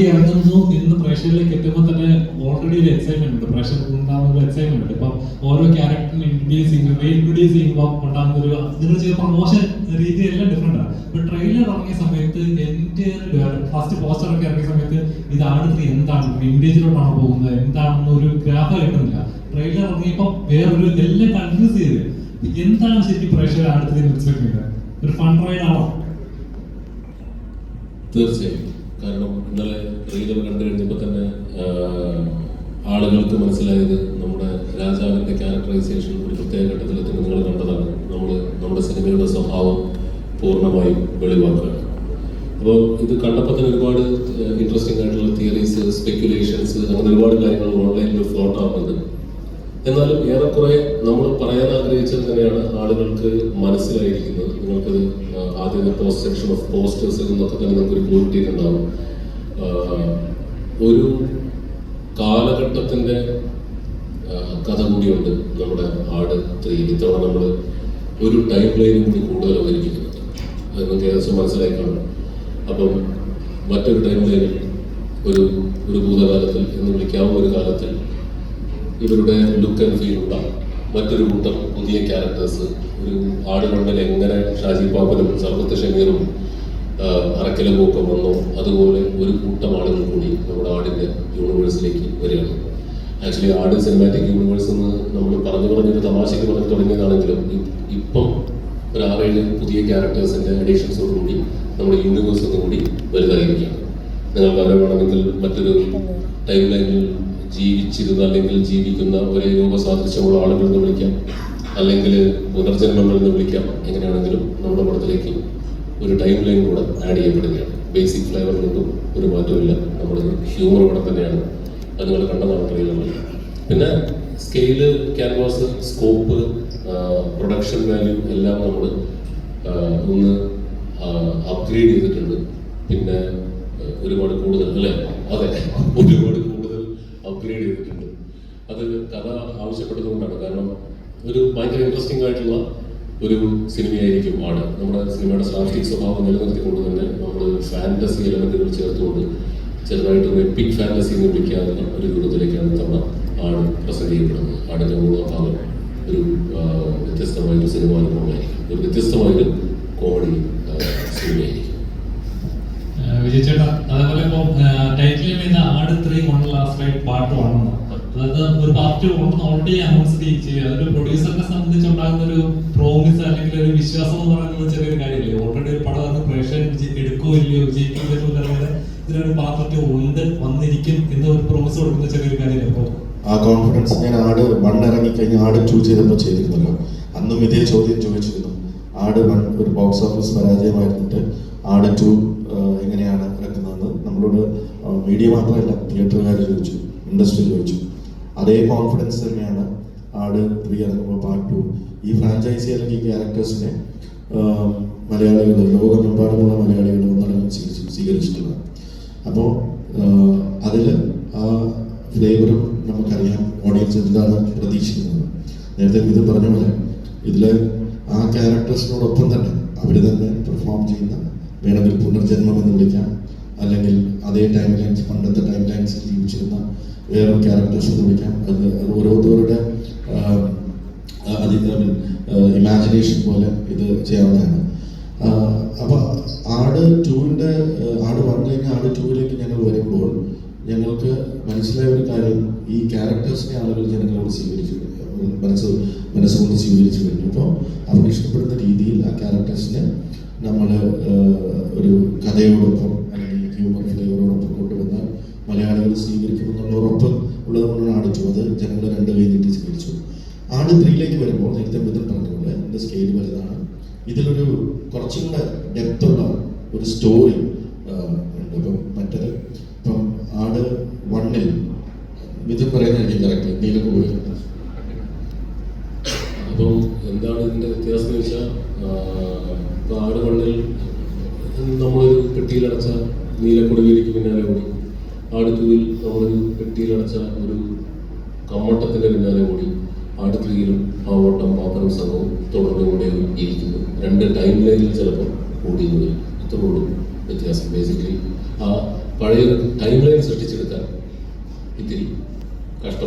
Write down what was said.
ഇറങ്ങുന്നു ഇന്ന് പ്രേക്ഷകരിലേക്ക് എത്തുമ്പോൾ തന്നെ ഓൾറെഡി ഒരു എക്സൈറ്റ്മെന്റ് ഉണ്ട്, പ്രേക്ഷകർ ഉണ്ടാകുന്ന ഒരു എക്സൈറ്റ്മെന്റ് ഉണ്ട്. ഇപ്പൊ ഓരോ ക്യാരക്ടറിനെ ഇൻട്രൊഡ്യൂസ് ചെയ്യുമ്പോൾ ഉണ്ടാകുന്ന ഒരു നിങ്ങൾ ചെയ്ത പ്രൊമോഷൻ രീതി എല്ലാം ഡിഫറെന്റ് ആണ്. ഇപ്പൊ ട്രെയിലർ ഇറങ്ങിയ സമയത്ത് എന്റെ ഫസ്റ്റ് പോസ്റ്റർ ഒക്കെ ഇറങ്ങിയ സമയത്ത് ഇതാണ് എന്താണ് വിന്റേജിലോട്ടാണ് പോകുന്നത് എന്താണെന്ന് ഒരു ഗ്രാഫ് കിട്ടുന്നില്ല. ട്രെയിലർ ഇറങ്ങിയപ്പോൾ വേറൊരു എല്ലാം കൺഫ്യൂസ് ചെയ്ത് എന്താണ് ശരിക്കും പ്രേക്ഷകർ അടുത്തത് എക്സ്പെക്ട് ചെയ്യുന്നത്? ഒരു ഫൺ റൈഡ് ആണോ? തീർച്ചയായും. കാരണം ഇന്നലെ ട്രെയിലർ കണ്ടു കഴിഞ്ഞപ്പോൾ തന്നെ ആളുകൾക്ക് മനസ്സിലായത് നമ്മുടെ രാജാവിൻ്റെ ക്യാരക്ടറൈസേഷൻ ഒരു പ്രത്യേക ഘട്ടത്തിലെത്തി നിങ്ങൾ കണ്ടതാണ്. നമ്മുടെ സിനിമയുടെ സ്വഭാവം പൂർണ്ണമായും വെളിവാക്കുകയാണ്. അപ്പോൾ ഇത് കണ്ടപ്പോൾ തന്നെ ഒരുപാട് ഇൻട്രസ്റ്റിംഗ് ആയിട്ടുള്ള തിയറീസ്, സ്പെക്യുലേഷൻസ്, അങ്ങനെ ഒരുപാട് കാര്യങ്ങൾ ഓൺലൈനിൽ ഫ്ലോട്ട് ആവുന്നുണ്ട്. എന്നാലും ഏറെക്കുറെ നമ്മൾ പറയാൻ ആഗ്രഹിച്ചത് തന്നെയാണ് ആളുകൾക്ക് മനസ്സിലായിരിക്കുന്നത്. നിങ്ങൾക്കത് ആദ്യത്തെ പോസ്റ്റ് സെക്ഷൻ ഓഫ് പോസ്റ്റേഴ്സിൽ നിന്നൊക്കെ തന്നെ നിങ്ങൾക്കൊരു ക്ലൂ കിട്ടിയിട്ടുണ്ടാവും. ഒരു കാലഘട്ടത്തിൻ്റെ കഥ കൂടിയുണ്ട് നമ്മുടെ ആട് 3. ഇത്തവണ നമ്മൾ ഒരു ടൈം ലൈനും കൂടി കൂടുതൽ അവതരിപ്പിക്കുന്നുണ്ട്. അത് നിങ്ങൾക്ക് ഏകദേശം മനസ്സിലായി കാണും. അപ്പം മറ്റൊരു ടൈം ലൈനിൽ ഒരു ഭൂതകാലത്തിൽ എന്ന് വിളിക്കാവുന്ന ഒരു കാലത്തിൽ ഇവരുടെ ലുക്ക് ആൻഡ് ഫീൽ ഉള്ള മറ്റൊരു കൂട്ടം പുതിയ ക്യാരക്ടേഴ്സ്, ഒരു ആട് മണ്ണിൽ എങ്ങനെ ഷാജി പാപ്പനും സർവത്ത് ഷമീറും അറക്കലൊക്കെ വന്നോ അതുപോലെ ഒരു കൂട്ടം ആളുകൾ കൂടി നമ്മുടെ ആടിൻ്റെ യൂണിവേഴ്സിലേക്ക് വരികയാണ്. ആക്ച്വലി ആട് സിനിമാറ്റിക് യൂണിവേഴ്സ് എന്ന് നമ്മൾ പറഞ്ഞൊരു തമാശയ്ക്ക് പറഞ്ഞു തുടങ്ങിയതാണെങ്കിലും ഇപ്പം ഒരു 6-7 പുതിയ ക്യാരക്ടേഴ്സിൻ്റെ അഡീഷൻസോടുകൂടി നമ്മുടെ യൂണിവേഴ്സ് ഒന്നും കൂടി വലുതായിരിക്കുകയാണ്. നിങ്ങൾക്ക് അവരെ വേണമെങ്കിൽ മറ്റൊരു ടൈം ലൈനിൽ ജീവിച്ചിരുന്ന അല്ലെങ്കിൽ ജീവിക്കുന്ന ഒരേ രൂപസാദൃശ്യമുള്ള ആളുകൾ എന്ന് വിളിക്കാം, അല്ലെങ്കിൽ പുനർജന്മങ്ങൾ എന്ന് വിളിക്കാം. എങ്ങനെയാണെങ്കിലും നമ്മുടെ പടത്തിലേക്ക് ഒരു ടൈം ലൈൻ കൂടെ ആഡ് ചെയ്യപ്പെടുകയാണ്. ബേസിക് ഫ്ലേവറിലൊന്നും ഒരു മാറ്റമില്ല. നമ്മുടെ ഹ്യൂമർ പടം തന്നെയാണ്. അത് നിങ്ങൾ കണ്ടതാണ് ട്രെയിലറിൽ. പിന്നെ scale, canvas, scope, production value എല്ലാം നമ്മൾ ഒന്ന് അപ്ഗ്രേഡ് ചെയ്തിട്ടുണ്ട്. പിന്നെ ഒരുപാട് കൂടുതൽ അല്ലേ? അതെ, ഒരുപാട് കൂടുതൽ അപ്ഗ്രേഡ് ചെയ്തിട്ടുണ്ട്. അത് കഥ ആവശ്യപ്പെട്ടതുകൊണ്ടാണ്. കാരണം ഒരു ഭയങ്കര ഇൻട്രസ്റ്റിംഗ് ആയിട്ടുള്ള ഒരു സിനിമയായിരിക്കും ആട്. നമ്മുടെ സിനിമയുടെ സ്ലാസ്റ്റിക് സ്വഭാവം നിലനിർത്തിക്കൊണ്ട് തന്നെ നമ്മൾ ഫാൻറ്റസി എലമെന്റുകൾ ചേർത്തുകൊണ്ട് ചെറുതായിട്ടൊരു എപ്പിക് ഫാൻറ്റസി എന്ന് വിളിക്കാവുന്ന ഒരു രൂപത്തിലേക്കാണ് തവണ ആട് പ്രസന്റ് ചെയ്യപ്പെടുന്നത്. ആടിൻ്റെ 3-ാം ഭാഗം ഒരു വ്യത്യസ്തമായൊരു സിനിമാ അനുഭവമായിരിക്കും, ഒരു വ്യത്യസ്തമായൊരു കോമഡി സിനിമയായിരിക്കും. വിജയ് ചേട്ടാ, അതേപോലെ ഇപ്പൊ ടൈറ്റിൽ ചെയ്ത ആട് 3 1 ലാസ്റ്റ് റൈഡ് പാർട്ട് 1 അതായത് ഒരു പാർട്ട് 1 ഓൾറെഡി അനൗൺസ് ചെയ്യുക. അതൊരു പ്രൊഡ്യൂസറിനെ സംബന്ധിച്ചുണ്ടാകുന്ന ഒരു പ്രോമിസ് അല്ലെങ്കിൽ ഒരു വിശ്വാസം എന്ന് പറയുന്നത് ചെറിയൊരു കാര്യമില്ലേ? ഓൾറെഡി ഒരു പടം അത് പ്രേക്ഷകൻ എടുക്കുകയോ ഇല്ലയോ വിജയിക്കുകയോ അറിയാതെ ഇതിനൊരു പാർട്ട് 2 ഉണ്ട് വന്നിരിക്കും എന്ന് ഒരു പ്രോമിസ് കൊടുക്കുന്ന ചെറിയൊരു കാര്യമില്ല. അപ്പോൾ ആ കോൺഫിഡൻസ് ഞാൻ ആട് 1 ഇറങ്ങിക്കഴിഞ്ഞ് ആട് 2 ചെയ്തപ്പോൾ ചെയ്തിരുന്നല്ലോ. അന്നും ഇതേ ചോദ്യം ചോദിച്ചിരുന്നു. ആട് 1 ഒരു ബോക്സ് ഓഫീസ് പരാജയമായിരുന്നിട്ട് ആട് 2 എങ്ങനെയാണ് ഇറക്കുന്നതെന്ന് നമ്മളോട് മീഡിയ മാത്രമല്ല തിയേറ്ററുകാർ ചോദിച്ചു, ഇൻഡസ്ട്രി ചോദിച്ചു. അതേ കോൺഫിഡൻസ് തന്നെയാണ് ആട് 3 ഇറങ്ങുമ്പോൾ പാർട്ട് 2 ഈ ഫ്രാഞ്ചൈസി അല്ലെങ്കിൽ ക്യാരക്ടേഴ്സിനെ മലയാളികൾ, ലോകമെമ്പാടുമുള്ള മലയാളികൾ ഒന്നടങ്കം സ്വീകരിച്ചിട്ടുള്ളത്. അപ്പോൾ അതിൽ ആ ഫ്ലേവറും നമുക്കറിയാം, ഓഡിയൻസ് എന്താണ് പ്രതീക്ഷിക്കുന്നത്. നേരത്തെ ഇത് പറഞ്ഞ പോലെ ഇതിൽ ആ ക്യാരക്ടേഴ്സിനോടൊപ്പം തന്നെ അവർ തന്നെ പെർഫോം ചെയ്യുന്ന, വേണമെങ്കിൽ പുനർജന്മം എന്ന് വിളിക്കാം, അല്ലെങ്കിൽ അതേ ടൈം ലൈൻസ്, പണ്ടത്തെ ടൈം ലൈൻസിൽ ജീവിച്ചിരുന്ന വേറൊരു ക്യാരക്ടേഴ്സ് എന്ന് വിളിക്കാം. അത് ഓരോരുത്തരുടെ ഇമാജിനേഷൻ പോലെ ഇത് ചെയ്യാവുന്നതാണ്. അപ്പോൾ ആട് 2-ന്റെ ആട് 1 കഴിഞ്ഞ് ആട് 2-ലേക്ക് ഞങ്ങൾ വരുമ്പോൾ ഞങ്ങൾക്ക് മനസ്സിലായ ഒരു കാര്യം, ഈ ക്യാരക്ടേഴ്സിനെ ആളുകൾ ജനങ്ങളോട് സ്വീകരിച്ചു, മനസ്സുകൊണ്ട് സ്വീകരിച്ചു കഴിഞ്ഞു. അപ്പോൾ അവർക്ക് ഇഷ്ടപ്പെടുന്ന രീതിയിൽ ആ ക്യാരക്ടേഴ്സിനെ നമ്മൾ ഒരു കഥയോടൊപ്പം അല്ലെങ്കിൽ ഹ്യൂമർ ഫ്ലേവറോടൊപ്പം കൊണ്ടുവന്നാൽ മലയാളികൾ സ്വീകരിക്കുമെന്നുള്ള ഉറപ്പ് ഉള്ളത് കൊണ്ടാണ് ആട് 2 അത് ജനങ്ങൾ 2 കൈ നീട്ടി സ്വീകരിച്ചു. ആട് 3-ലേക്ക് വരുമ്പോൾ നേരത്തെ മിഥുൻ പറഞ്ഞതുപോലെ ഇതിൻ്റെ സ്കെയിൽ വലുതാണ്. ഇതിലൊരു കുറച്ചും കൂടെ ഡെപ്തുള്ള ഒരു സ്റ്റോറി ഉണ്ട്. ഇപ്പം ആട് 1-ൽ മിഥുൻ പറയുന്നതായിരിക്കും കറക്റ്റ്, നീലൊക്കെ പോയി. അപ്പം എന്താണ് ഇതിൻ്റെ വ്യത്യാസം എന്ന് വെച്ചാൽ, ഇപ്പോൾ ആട് 1-ൽ നമ്മളൊരു പെട്ടിയിലടച്ച നീലക്കൊടുവേലിക്ക് പിന്നാലെ ഓടി. ആട് 2-ൽ നമ്മളൊരു പെട്ടിയിലടച്ച ഒരു കമ്മട്ടത്തിൻ്റെ പിന്നാലെ ഓടി. ആട് 3-ലും ആ ഓട്ടം പാപ്പനും സംഘവും തുടർന്നുകൊണ്ടേ ഇരിക്കുന്നു. 2 ടൈം ലൈനിൽ ചിലപ്പോൾ ഓടിയത്. ഇത്രയോടും വ്യത്യാസം. ബേസിക്കലി ആ പഴയൊരു ടൈം ലൈൻ സൃഷ്ടിച്ചെടുക്കാൻ ഇത്തിരി കഷ്ടം.